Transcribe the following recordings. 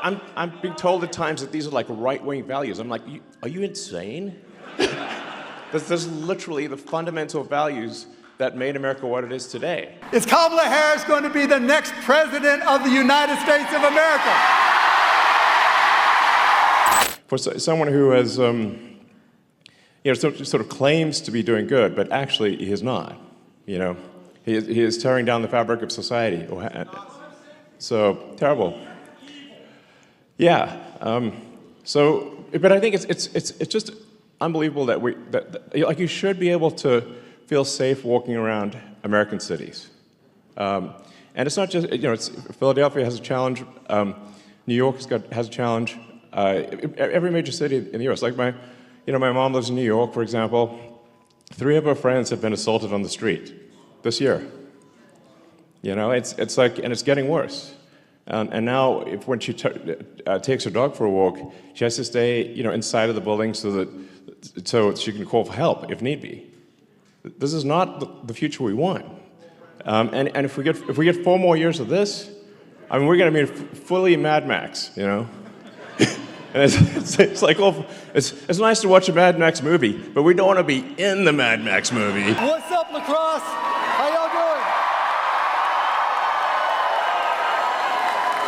I'm being told at times that these are like right-wing values. I'm like, are you insane? There's literally the fundamental values that made America what it is today. Is Kamala Harris going to be the next president of the United States of America? For someone who has, sort of claims to be doing good, but actually he is not. He is tearing down the fabric of society. So terrible. Yeah. But I think it's just unbelievable that you should be able to feel safe walking around American cities. And it's not just, Philadelphia has a challenge, New York has a challenge, every major city in the US. Like my mom lives in New York, for example. 3 of her friends have been assaulted on the street this year. It's like, and it's getting worse. And now, when she takes her dog for a walk, she has to stay, inside of the building so she can call for help if need be. This is not the future we want. And if we get 4 more years of this, I mean, we're going to be fully Mad Max, And it's like, well, it's nice to watch a Mad Max movie, but we don't want to be in the Mad Max movie. What's up, Lacrosse? How y'all doing?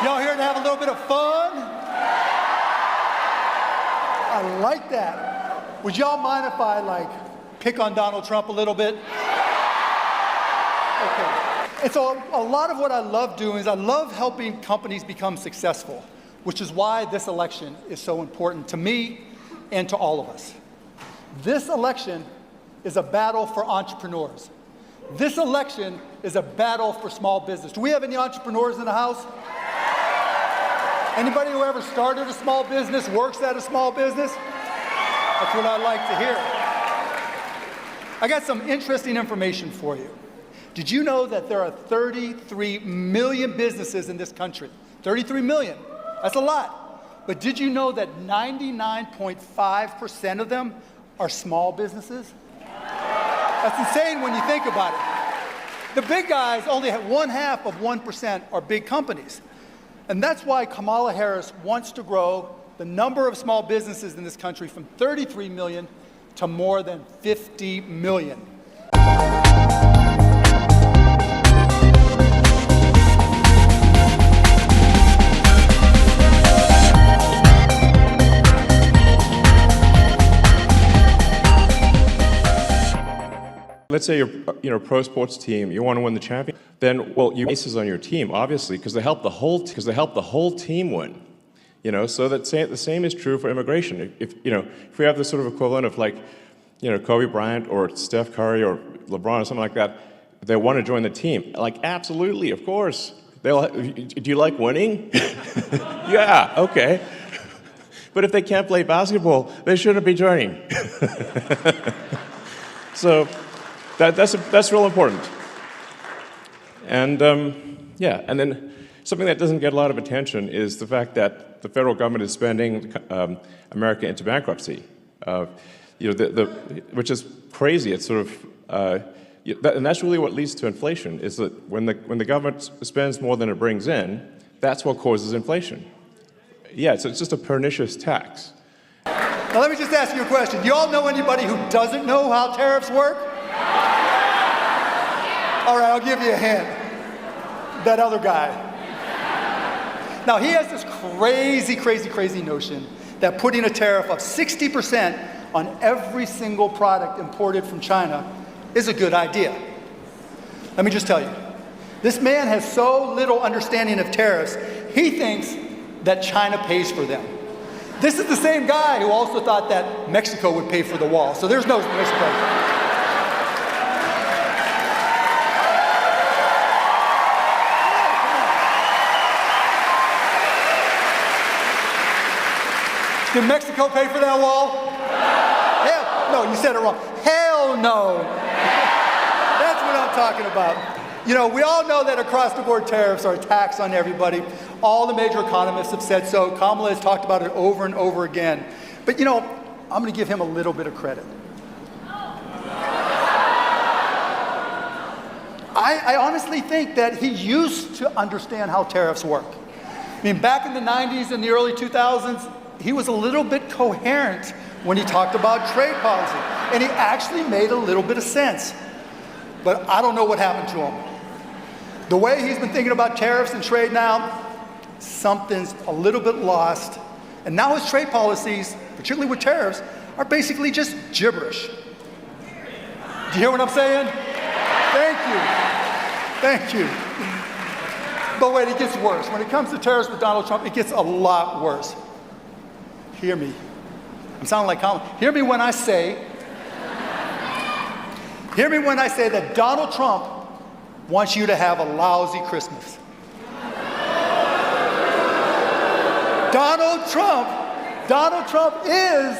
Y'all here to have a little bit of fun? I like that. Would y'all mind if I, pick on Donald Trump a little bit? Okay. And so a lot of what I love doing is I love helping companies become successful, which is why this election is so important to me and to all of us. This election is a battle for entrepreneurs. This election is a battle for small business. Do we have any entrepreneurs in the house? Anybody who ever started a small business, works at a small business? That's what I like to hear. I got some interesting information for you. Did you know that there are 33 million businesses in this country? 33 million. That's a lot. But did you know that 99.5% of them are small businesses? That's insane when you think about it. The big guys only have 1/2 of 1% are big companies. And that's why Kamala Harris wants to grow the number of small businesses in this country from 33 million to more than 50 million. Let's say you're a pro sports team, you want to win the championship, then, well, you have aces on your team, obviously, because they help the whole team win. So the same is true for immigration. If we have this sort of equivalent of Kobe Bryant or Steph Curry or LeBron or something like that, they want to join the team. Absolutely, of course. Do you like winning? Yeah, okay. But if they can't play basketball, they shouldn't be joining. So that's real important. And and then something that doesn't get a lot of attention is the fact that the federal government is spending America into bankruptcy, which is crazy. It's sort of, and that's really what leads to inflation. Is that when the government spends more than it brings in, that's what causes inflation. Yeah, so it's just a pernicious tax. Now let me just ask you a question. Do you all know anybody who doesn't know how tariffs work? All right, I'll give you a hint. That other guy. Now, he has this crazy notion that putting a tariff of 60% on every single product imported from China is a good idea. Let me just tell you, this man has so little understanding of tariffs, he thinks that China pays for them. This is the same guy who also thought that Mexico would pay for the wall, so there's no Mexico. Did Mexico pay for that wall? Hell, no, you said it wrong. Hell no. That's what I'm talking about. We all know that across-the-board tariffs are a tax on everybody. All the major economists have said so. Kamala has talked about it over and over again. But, I'm going to give him a little bit of credit. I honestly think that he used to understand how tariffs work. mean, back in the 90s and the early 2000s, he was a little bit coherent when he talked about trade policy. And he actually made a little bit of sense. But I don't know what happened to him. The way he's been thinking about tariffs and trade now, something's a little bit lost. And now his trade policies, particularly with tariffs, are basically just gibberish. Do you hear what I'm saying? Thank you. Thank you. But wait, it gets worse. When it comes to tariffs with Donald Trump, it gets a lot worse. Hear me. I'm sounding like Colin. Hear me when I say that Donald Trump wants you to have a lousy Christmas. Donald Trump is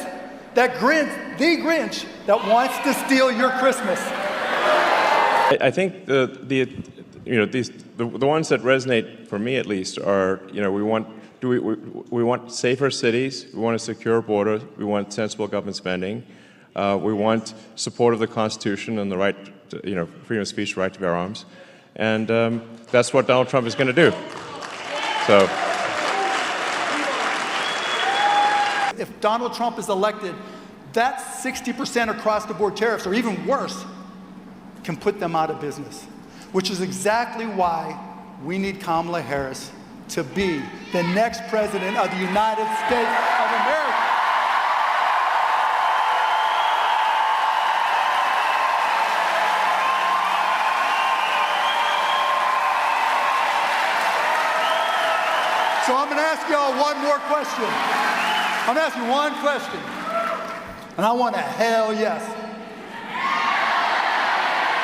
that Grinch, the Grinch that wants to steal your Christmas. I think the ones that resonate for me at least are, we want safer cities, we want a secure border, we want sensible government spending, we want support of the Constitution and the right, freedom of speech, right to bear arms, and that's what Donald Trump is going to do. So, if Donald Trump is elected, that 60% across the board tariffs, or even worse, can put them out of business, which is exactly why we need Kamala Harris to be the next president of the United States of America. So I'm going to ask y'all one more question. I'm going to ask you one question, and I want a hell yes.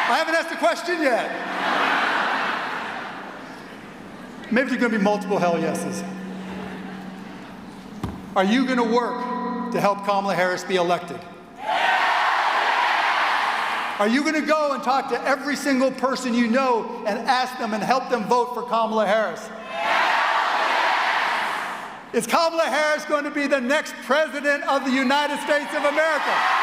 I haven't asked a question yet. Maybe there's going to be multiple hell yeses. Are you going to work to help Kamala Harris be elected? Are you going to go and talk to every single person you know and ask them and help them vote for Kamala Harris? Is Kamala Harris going to be the next president of the United States of America?